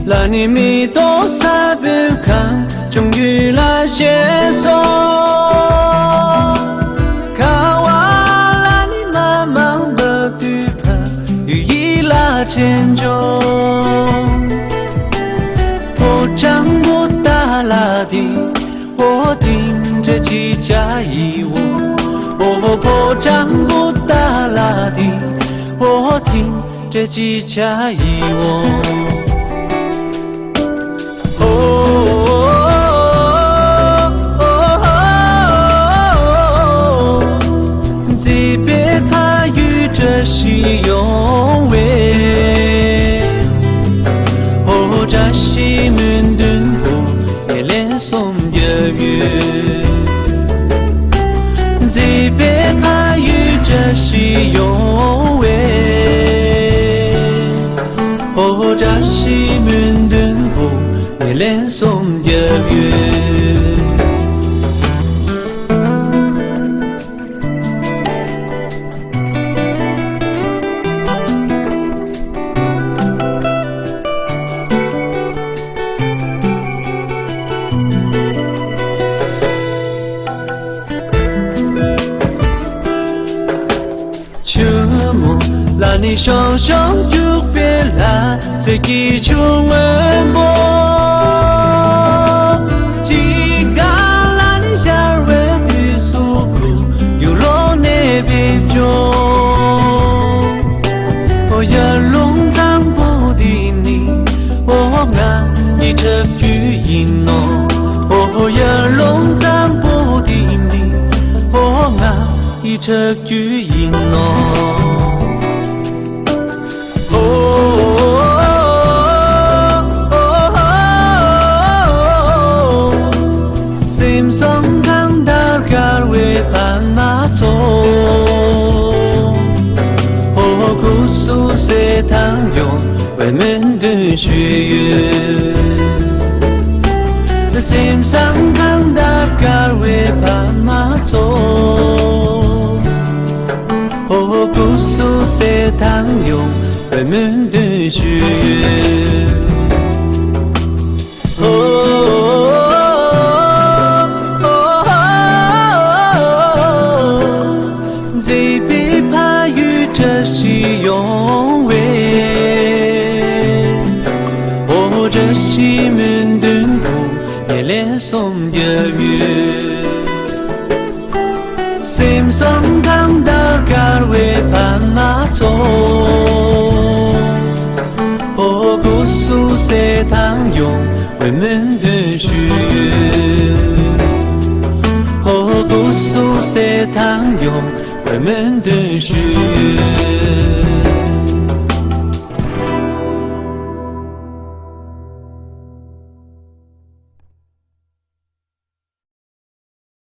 那你没多少不看，终于来接受。看完了你慢慢的对判，又一拉牵着。我长不大了的，我听着几家一窝。我长不大了的，我听着几家一窝。即别怕遇着西永伟，这西门灯火也连送月月。即别怕遇着西永伟，这西门灯火也连送月月。秋末，那你双双就别来，随记出门波。几个那你下回的诉苦，有落那边中。我要弄脏不的你，我爱你这句音哦。我要弄脏不的你，我爱。一直语音心上看到个为斑马走，姑苏谁汤用为门的血月，心上看到个为斑马走。姑苏谁汤用为门的血月，最别怕遇着西永伟，这西门灯火也连送月月。心上看到个为斑马走，姑苏谁汤用为门的血月，姑苏谁汤用为门的血月。